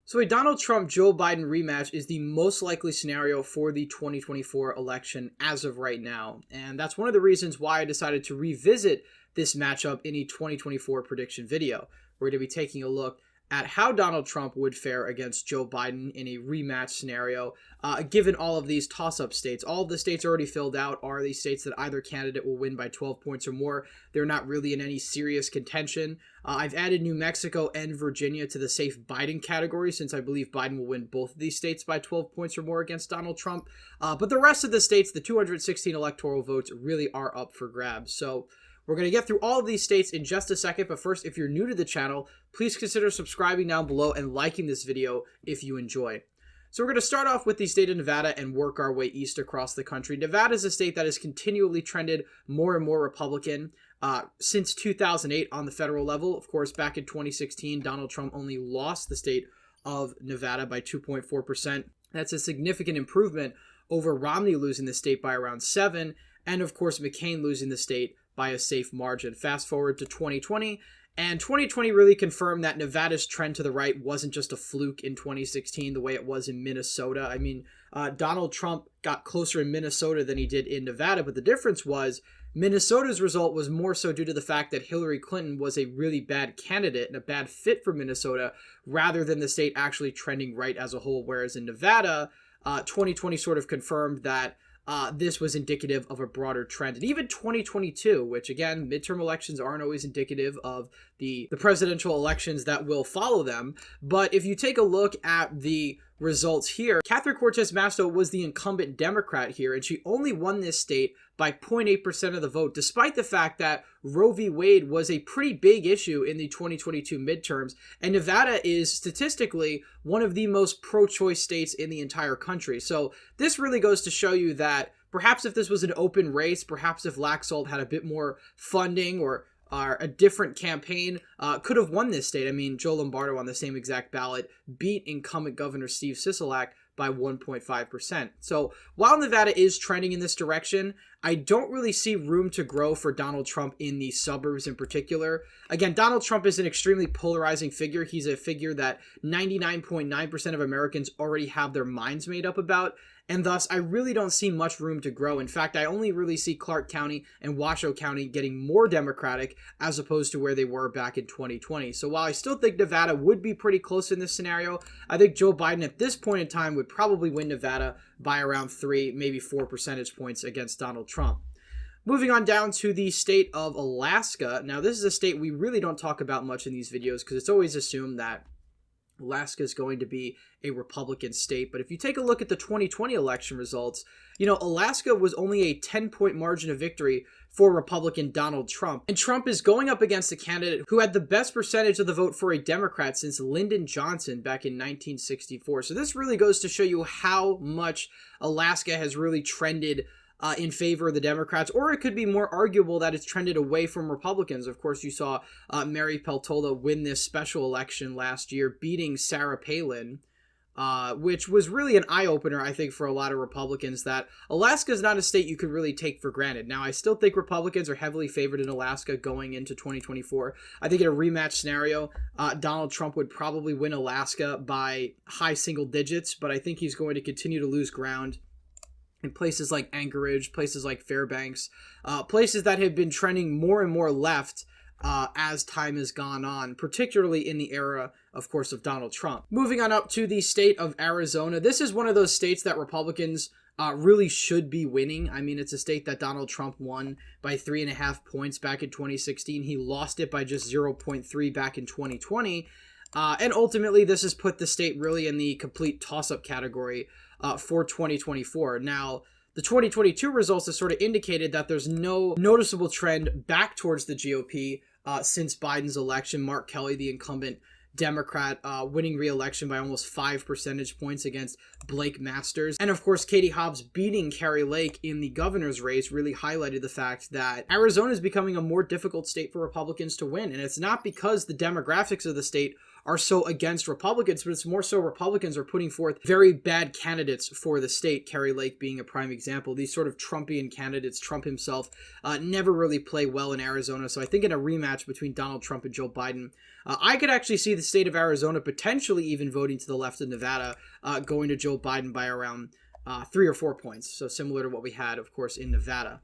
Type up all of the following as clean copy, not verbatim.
So a Donald Trump-Joe Biden rematch is the most likely scenario for the 2024 election as of right now. And that's one of the reasons why I decided to revisit this matchup in a 2024 prediction video. We're going to be taking a look at how Donald Trump would fare against Joe Biden in a rematch scenario, given all of these toss-up states. All of the states already filled out are the states that either candidate will win by 12 points or more. They're not really in any serious contention. I've added New Mexico and Virginia to the safe Biden category, since I believe Biden will win both of these states by 12 points or more against Donald Trump. But the rest of the states, the 216 electoral votes, really are up for grabs. So we're going to get through all of these states in just a second, but first, if you're new to the channel, please consider subscribing down below and liking this video if you enjoy. So we're going to start off with the state of Nevada and work our way east across the country. Nevada is a state that has continually trended more and more Republican since 2008 on the federal level. Of course, back in 2016, Donald Trump only lost the state of Nevada by 2.4%. That's a significant improvement over Romney losing the state by around 7%, and of course, McCain losing the state by a safe margin. Fast forward to 2020, and 2020 really confirmed that Nevada's trend to the right wasn't just a fluke in 2016 the way it was in Minnesota. I mean, Donald Trump got closer in Minnesota than he did in Nevada, but the difference was Minnesota's result was more so due to the fact that Hillary Clinton was a really bad candidate and a bad fit for Minnesota, rather than the state actually trending right as a whole. Whereas in Nevada, 2020 sort of confirmed that this was indicative of a broader trend. And even 2022, which again, midterm elections aren't always indicative of the presidential elections that will follow them. But if you take a look at the results here, Catherine Cortez Masto was the incumbent Democrat here, and she only won this state by 0.8% of the vote, despite the fact that Roe v. Wade was a pretty big issue in the 2022 midterms. And Nevada is statistically one of the most pro-choice states in the entire country. So this really goes to show you that perhaps if this was an open race, perhaps if Laxalt had a bit more funding or a different campaign, could have won this state. I mean, Joe Lombardo on the same exact ballot beat incumbent Governor Steve Sisolak by 1.5%. So while Nevada is trending in this direction, I don't really see room to grow for Donald Trump in the suburbs in particular. Again, Donald Trump is an extremely polarizing figure. He's a figure that 99.9% of Americans already have their minds made up about, and thus I really don't see much room to grow. In fact, I only really see Clark County and Washoe County getting more Democratic as opposed to where they were back in 2020. So while I still think Nevada would be pretty close in this scenario, I think Joe Biden at this point in time would probably win Nevada by around 3, maybe 4 percentage points against Donald Trump. Moving on down to the state of Alaska. Now, this is a state we really don't talk about much in these videos because it's always assumed that Alaska is going to be a Republican state. But if you take a look at the 2020 election results, you know, Alaska was only a 10-point margin of victory for Republican Donald Trump. And Trump is going up against a candidate who had the best percentage of the vote for a Democrat since Lyndon Johnson back in 1964. So this really goes to show you how much Alaska has really trended in favor of the Democrats, or it could be more arguable that it's trended away from Republicans. Of course, you saw Mary Peltola win this special election last year, beating Sarah Palin, which was really an eye-opener, I think, for a lot of Republicans, that Alaska is not a state you could really take for granted. Now, I still think Republicans are heavily favored in Alaska going into 2024. I think in a rematch scenario, Donald Trump would probably win Alaska by high single digits, but I think he's going to continue to lose ground in places like Anchorage, places like Fairbanks, places that have been trending more and more left as time has gone on, particularly in the era, of course, of Donald Trump. Moving on up to the state of Arizona. This is one of those states that Republicans really should be winning. I mean, it's a state that Donald Trump won by 3.5 points back in 2016. He lost it by just 0.3 back in 2020. And ultimately, this has put the state really in the complete toss-up category for 2024. Now, the 2022 results have sort of indicated that there's no noticeable trend back towards the GOP since Biden's election. Mark Kelly, the incumbent Democrat, winning re-election by almost 5 percentage points against Blake Masters. And of course, Katie Hobbs beating Kari Lake in the governor's race really highlighted the fact that Arizona is becoming a more difficult state for Republicans to win. And it's not because the demographics of the state are so against Republicans, but it's more so Republicans are putting forth very bad candidates for the state, Kerry Lake being a prime example. These sort of Trumpian candidates, Trump himself, never really play well in Arizona. So I think in a rematch between Donald Trump and Joe Biden, I could actually see the state of Arizona potentially even voting to the left of Nevada, going to Joe Biden by around 3 or 4 points. So similar to what we had, of course, in Nevada.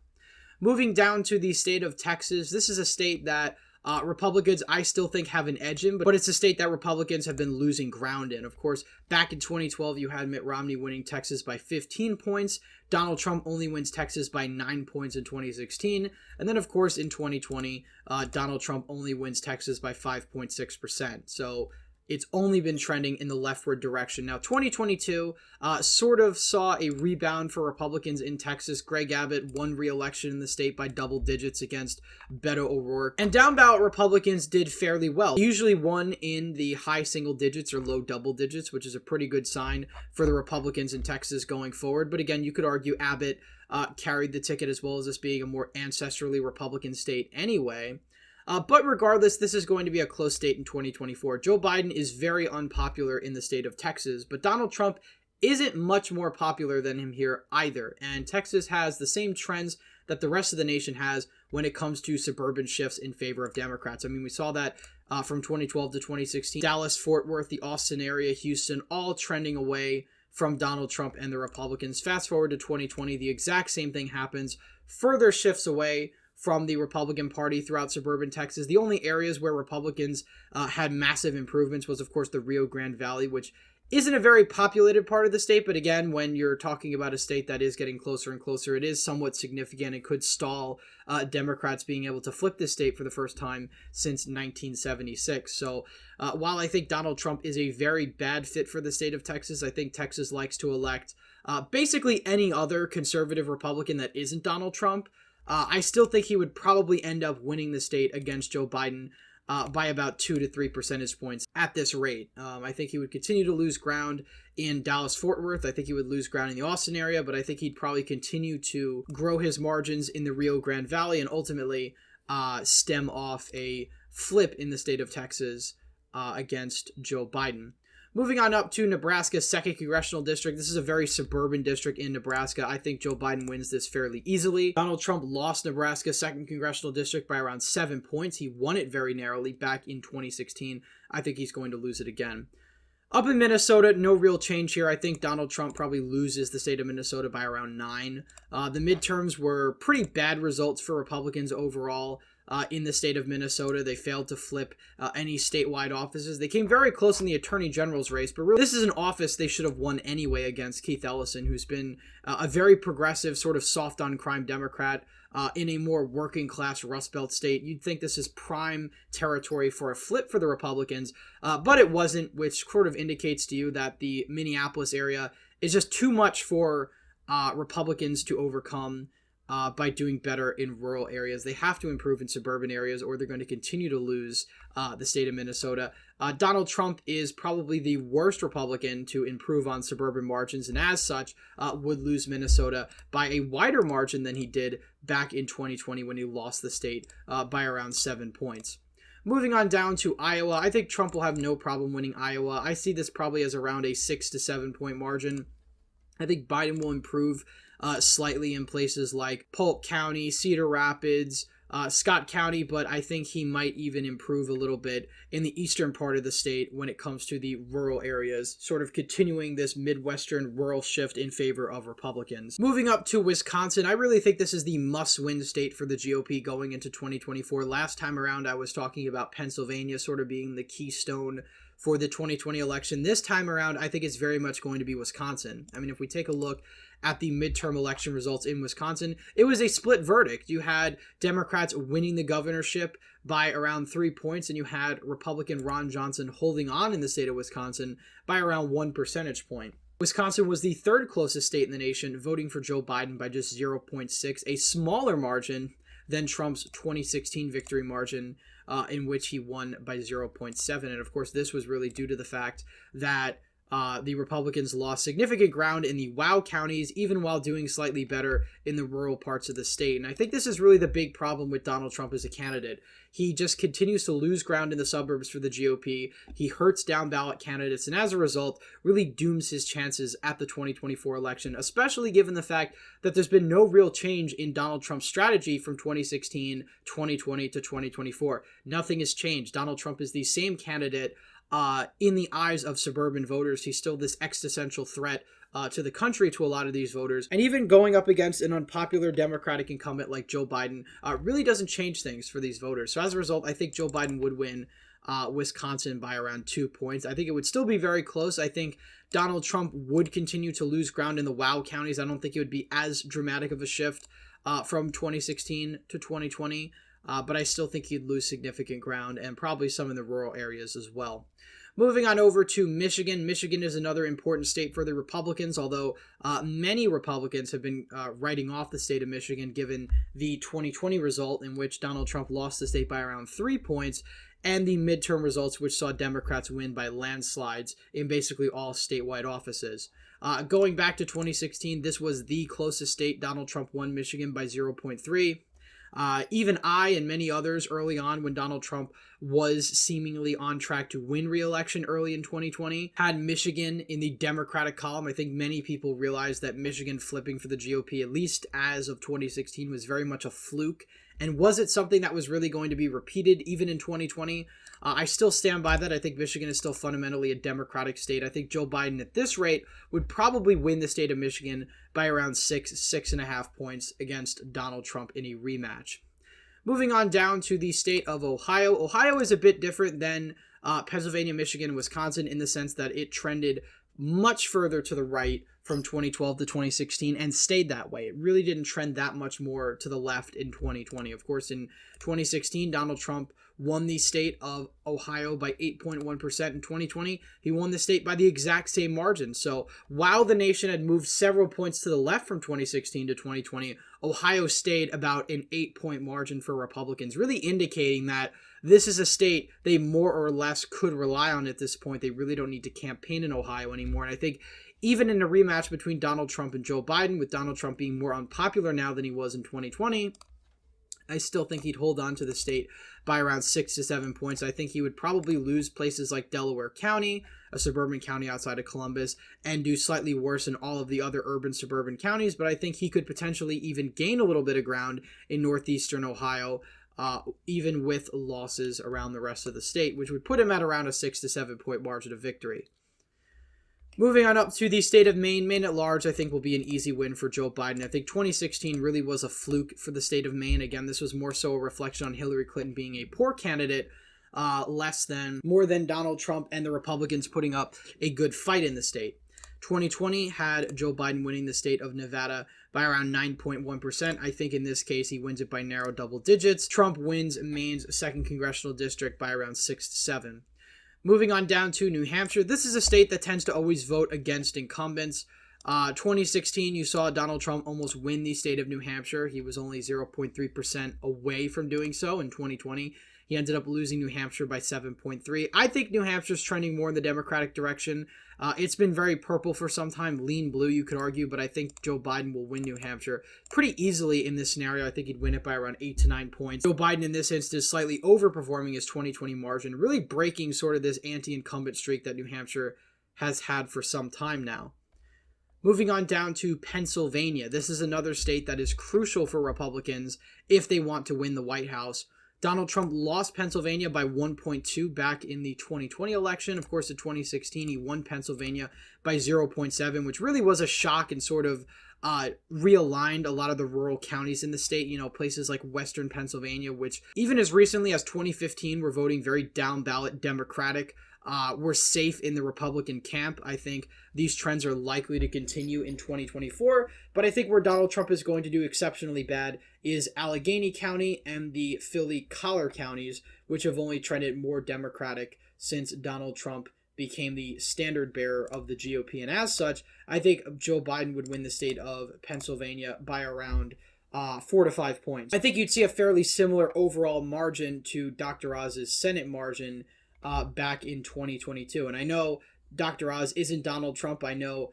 Moving down to the state of Texas, this is a state that Republicans, I still think, have an edge in, but it's a state that Republicans have been losing ground in. Of course, back in 2012, you had Mitt Romney winning Texas by 15 points. Donald Trump only wins Texas by 9 points in 2016. And then, of course, in 2020, Donald Trump only wins Texas by 5.6%. So it's only been trending in the leftward direction. Now, 2022 sort of saw a rebound for Republicans in Texas. Greg Abbott won re-election in the state by double digits against Beto O'Rourke. And down ballot Republicans did fairly well. They usually won in the high single digits or low double digits, which is a pretty good sign for the Republicans in Texas going forward. But again, you could argue Abbott carried the ticket as well as this being a more ancestrally Republican state anyway. But regardless, this is going to be a close state in 2024. Joe Biden is very unpopular in the state of Texas, but Donald Trump isn't much more popular than him here either. And Texas has the same trends that the rest of the nation has when it comes to suburban shifts in favor of Democrats. I mean, we saw that from 2012 to 2016. Dallas, Fort Worth, the Austin area, Houston, all trending away from Donald Trump and the Republicans. Fast forward to 2020, the exact same thing happens. Further shifts away from the Republican Party throughout suburban Texas. The only areas where Republicans had massive improvements was, of course, the Rio Grande Valley, which isn't a very populated part of the state. But again, when you're talking about a state that is getting closer and closer, it is somewhat significant. It could stall Democrats being able to flip this state for the first time since 1976. So while I think Donald Trump is a very bad fit for the state of Texas, I think Texas likes to elect basically any other conservative Republican that isn't Donald Trump. I still think he would probably end up winning the state against Joe Biden by about 2 to 3 percentage points at this rate. I think he would continue to lose ground in Dallas-Fort Worth. I think he would lose ground in the Austin area, but I think he'd probably continue to grow his margins in the Rio Grande Valley and ultimately stem off a flip in the state of Texas against Joe Biden. Moving on up to Nebraska's 2nd Congressional District. This is a very suburban district in Nebraska. I think Joe Biden wins this fairly easily. Donald Trump lost Nebraska's 2nd Congressional District by around 7 points. He won it very narrowly back in 2016. I think he's going to lose it again. Up in Minnesota, no real change here. I think Donald Trump probably loses the state of Minnesota by around 9. The midterms were pretty bad results for Republicans overall. In the state of Minnesota, they failed to flip any statewide offices. They came very close in the attorney general's race, but really this is an office they should have won anyway against Keith Ellison, who's been a very progressive, sort of soft on crime Democrat in a more working class Rust Belt state. You'd think this is prime territory for a flip for the Republicans, but it wasn't, which sort of indicates to you that the Minneapolis area is just too much for Republicans to overcome by doing better in rural areas. They have to improve in suburban areas or they're going to continue to lose the state of Minnesota. Donald Trump is probably the worst Republican to improve on suburban margins and as such would lose Minnesota by a wider margin than he did back in 2020 when he lost the state by around 7 points. Moving on down to Iowa, I think Trump will have no problem winning Iowa. I see this probably as around a 6 to 7 point margin. I think Biden will improve slightly in places like Polk County, Cedar Rapids, Scott County, but I think he might even improve a little bit in the eastern part of the state when it comes to the rural areas, sort of continuing this Midwestern rural shift in favor of Republicans. Moving up to Wisconsin, I really think this is the must-win state for the GOP going into 2024. Last time around, I was talking about Pennsylvania sort of being the keystone for the 2020 election. This time around, I think it's very much going to be Wisconsin. I mean, if we take a look at the midterm election results in Wisconsin, it was a split verdict. You had Democrats winning the governorship by around 3 points, and you had Republican Ron Johnson holding on in the state of Wisconsin by around 1 percentage point. Wisconsin was the third closest state in the nation, voting for Joe Biden by just 0.6, a smaller margin than Trump's 2016 victory margin, in which he won by 0.7. And of course, this was really due to the fact that the Republicans lost significant ground in the wow counties, even while doing slightly better in the rural parts of the state. And I think this is really the big problem with Donald Trump as a candidate. He just continues to lose ground in the suburbs for the GOP. He hurts down ballot candidates, and as a result, really dooms his chances at the 2024 election, especially given the fact that there's been no real change in Donald Trump's strategy from 2016, 2020 to 2024. Nothing has changed. Donald Trump is the same candidate. In the eyes of suburban voters, he's still this existential threat to the country, to a lot of these voters. And even going up against an unpopular Democratic incumbent like Joe Biden really doesn't change things for these voters. So as a result, I think Joe Biden would win Wisconsin by around 2 points. I think it would still be very close. I think Donald Trump would continue to lose ground in the wow counties. I don't think it would be as dramatic of a shift from 2016 to 2020. But I still think he'd lose significant ground, and probably some in the rural areas as well. Moving on over to Michigan. Michigan is another important state for the Republicans, although many Republicans have been writing off the state of Michigan given the 2020 result in which Donald Trump lost the state by around 3 points, and the midterm results which saw Democrats win by landslides in basically all statewide offices. Going back to 2016, this was the closest state. Donald Trump won Michigan by 0.3. Even I and many others early on, when Donald Trump was seemingly on track to win re-election early in 2020, had Michigan in the Democratic column. I think many people realized that Michigan flipping for the GOP, at least as of 2016, was very much a fluke. And was it something that was really going to be repeated even in 2020? I still stand by that. I think Michigan is still fundamentally a Democratic state. I think Joe Biden at this rate would probably win the state of Michigan by around 6.5 points against Donald Trump in a rematch. Moving on down to the state of Ohio. Ohio is a bit different than Pennsylvania, Michigan, and Wisconsin in the sense that it trended much further to the right from 2012 to 2016 and stayed that way. It really didn't trend that much more to the left in 2020. Of course, in 2016, Donald Trump won the state of Ohio by 8.1%. In 2020, he won the state by the exact same margin. So while the nation had moved several points to the left from 2016 to 2020, Ohio stayed about an 8-point margin for Republicans, really indicating that this is a state they more or less could rely on at this point. They really don't need to campaign in Ohio anymore. And I think even in a rematch between Donald Trump and Joe Biden, with Donald Trump being more unpopular now than he was in 2020, I still think he'd hold on to the state by around 6 to 7 points. I think he would probably lose places like Delaware County, a suburban county outside of Columbus, and do slightly worse in all of the other urban suburban counties. But I think he could potentially even gain a little bit of ground in northeastern Ohio, even with losses around the rest of the state, which would put him at around a 6 to 7 point margin of victory. Moving on up to the state of Maine. Maine at large, I think, will be an easy win for Joe Biden. I think 2016 really was a fluke for the state of Maine. Again, this was more so a reflection on Hillary Clinton being a poor candidate, more than Donald Trump and the Republicans putting up a good fight in the state. 2020 had Joe Biden winning the state of Nevada by around 9.1%. I think in this case, he wins it by narrow double digits. Trump wins Maine's 2nd congressional district by around 6 to 7. Moving on down to New Hampshire. This is a state that tends to always vote against incumbents. 2016, you saw Donald Trump almost win the state of New Hampshire. He was only 0.3% away from doing so in 2020. He ended up losing New Hampshire by 7.3. I think New Hampshire's trending more in the Democratic direction. It's been very purple for some time, lean blue, you could argue, but I think Joe Biden will win New Hampshire pretty easily in this scenario. I think he'd win it by around 8 to 9 points. Joe Biden in this instance slightly overperforming his 2020 margin, really breaking sort of this anti-incumbent streak that New Hampshire has had for some time now. Moving on down to Pennsylvania. This is another state that is crucial for Republicans if they want to win the White House. Donald Trump lost Pennsylvania by 1.2 back in the 2020 election. Of course, in 2016, he won Pennsylvania by 0.7, which really was a shock and sort of realigned a lot of the rural counties in the state. You know, places like Western Pennsylvania, which even as recently as 2015 were voting very down-ballot Democratic, were safe in the Republican camp. I think these trends are likely to continue in 2024, but I think where Donald Trump is going to do exceptionally bad is Allegheny County and the Philly Collar counties, which have only trended more Democratic since Donald Trump became the standard bearer of the GOP. And as such, I think Joe Biden would win the state of Pennsylvania by around 4 to 5 points. I think you'd see a fairly similar overall margin to Dr. Oz's Senate margin back in 2022. And I know Dr. Oz isn't Donald Trump. I know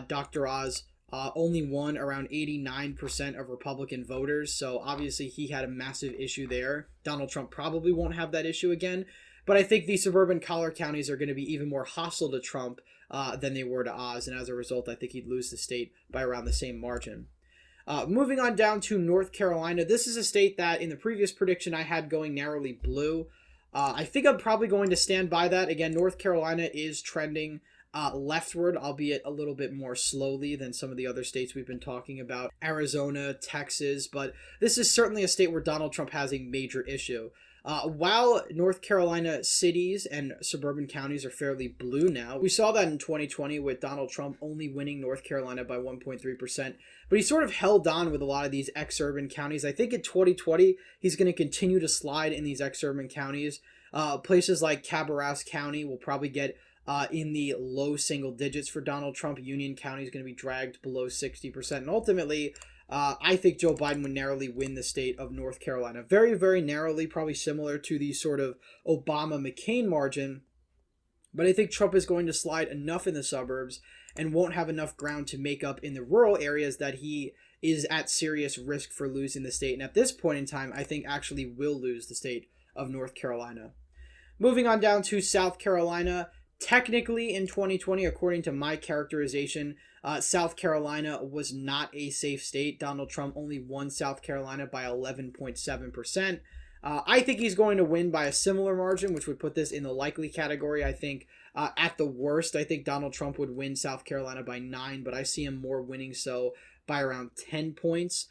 Dr. Oz only won around 89% of Republican voters, so obviously he had a massive issue there. Donald Trump probably won't have that issue again, but I think these suburban collar counties are going to be even more hostile to Trump than they were to Oz, and as a result, I think he'd lose the state by around the same margin. Moving on down to North Carolina, this is a state that in the previous prediction I had going narrowly blue. I think I'm probably going to stand by that. Again, North Carolina is trending leftward, albeit a little bit more slowly than some of the other states we've been talking about, Arizona, Texas, but this is certainly a state where Donald Trump has a major issue. While North Carolina cities and suburban counties are fairly blue now, we saw that in 2020 with Donald Trump only winning North Carolina by 1.3%, but he sort of held on with a lot of these ex-urban counties. I think in 2020, he's going to continue to slide in these ex-urban counties. Places like Cabarrus County will probably get in the low single digits for Donald Trump. Union County is going to be dragged below 60%, and ultimately, I think Joe Biden would narrowly win the state of North Carolina. Very, very narrowly, probably similar to the sort of Obama-McCain margin. But I think Trump is going to slide enough in the suburbs and won't have enough ground to make up in the rural areas that he is at serious risk for losing the state. And at this point in time, I think actually will lose the state of North Carolina. Moving on down to South Carolina. Technically, in 2020, according to my characterization, South Carolina was not a safe state. Donald Trump only won South Carolina by 11.7%. I think he's going to win by a similar margin, which would put this in the likely category. I think at the worst, I think Donald Trump would win South Carolina by 9, but I see him more winning so by around 10 points.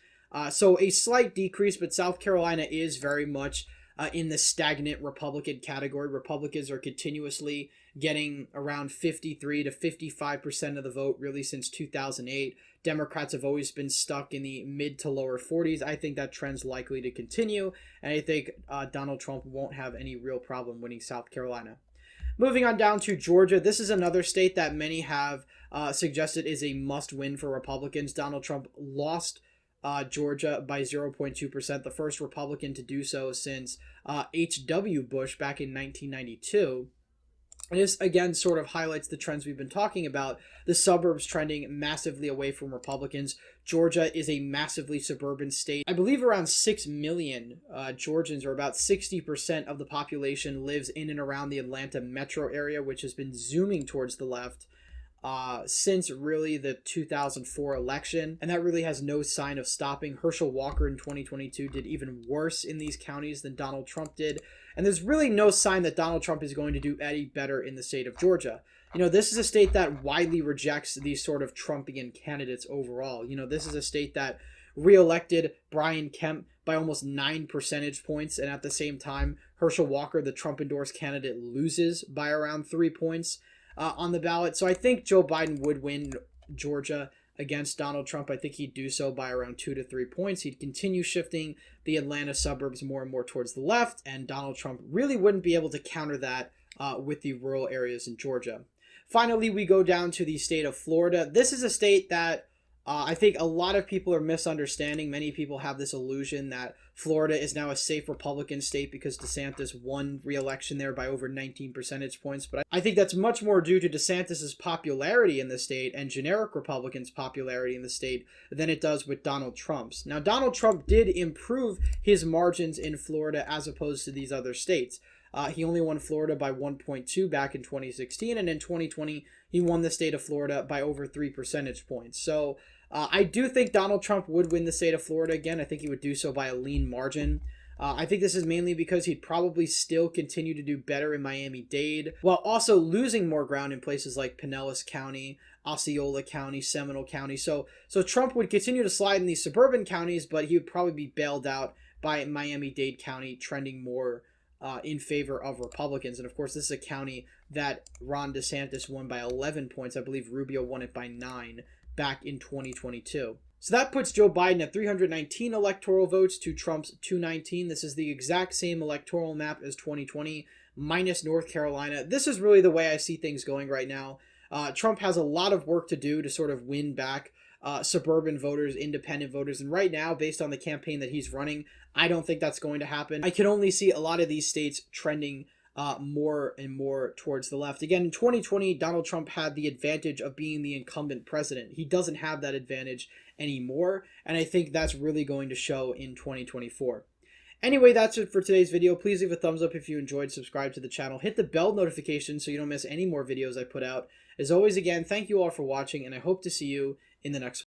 So a slight decrease, but South Carolina is very much in the stagnant Republican category. Republicans are continuously getting around 53 to 55% of the vote really since 2008. Democrats have always been stuck in the mid to lower 40s. I think that trend's likely to continue, and I think Donald Trump won't have any real problem winning South Carolina. Moving on down to Georgia, this is another state that many have suggested is a must-win for Republicans. Donald Trump lost Georgia by 0.2%, the first Republican to do so since H.W. Bush back in 1992. And this, again, sort of highlights the trends we've been talking about, the suburbs trending massively away from Republicans. Georgia is a massively suburban state. I believe around 6 million Georgians, or about 60% of the population, lives in and around the Atlanta metro area, which has been zooming towards the left since really the 2004 election, and that really has no sign of stopping. Herschel Walker in 2022 did even worse in these counties than Donald Trump did, and there's really no sign that Donald Trump is going to do any better in the state of Georgia. You know, this is a state that widely rejects these sort of Trumpian candidates overall. You know, this is a state that re-elected Brian Kemp by almost 9 percentage points, and at the same time, Herschel Walker, the Trump-endorsed candidate, loses by around 3 points on the ballot. So I think Joe Biden would win Georgia against Donald Trump. I think he'd do so by around 2 to 3 points. He'd continue shifting the Atlanta suburbs more and more towards the left, and Donald Trump really wouldn't be able to counter that with the rural areas in Georgia. Finally, we go down to the state of Florida. This is a state that I think a lot of people are misunderstanding. Many people have this illusion that Florida is now a safe Republican state because DeSantis won re-election there by over 19 percentage points. But I think that's much more due to DeSantis' popularity in the state and generic Republicans' popularity in the state than it does with Donald Trump's. Now, Donald Trump did improve his margins in Florida as opposed to these other states. He only won Florida by 1.2 back in 2016, and in 2020, he won the state of Florida by over 3 percentage points. So I do think Donald Trump would win the state of Florida again. I think he would do so by a lean margin. I think this is mainly because he'd probably still continue to do better in Miami-Dade, while also losing more ground in places like Pinellas County, Osceola County, Seminole County. So Trump would continue to slide in these suburban counties, but he would probably be bailed out by Miami-Dade County, trending more in favor of Republicans. And of course, this is a county that Ron DeSantis won by 11 points. I believe Rubio won it by 9 back in 2022. So that puts Joe Biden at 319 electoral votes to Trump's 219. This is the exact same electoral map as 2020, minus North Carolina. This is really the way I see things going right now. Trump has a lot of work to do to sort of win back suburban voters, independent voters. And right now, based on the campaign that he's running, I don't think that's going to happen. I can only see a lot of these states trending more and more towards the left. Again, in 2020, Donald Trump had the advantage of being the incumbent president. He doesn't have that advantage anymore, and I think that's really going to show in 2024. Anyway, that's it for today's video. Please leave a thumbs up if you enjoyed, subscribe to the channel, hit the bell notification so you don't miss any more videos I put out. As always, again, thank you all for watching, and I hope to see you in the next one.